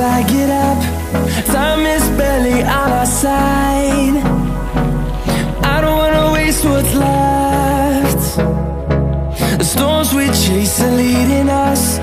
I get up, time is barely on our side. I don't wanna waste what's left. The storms we chase are leading us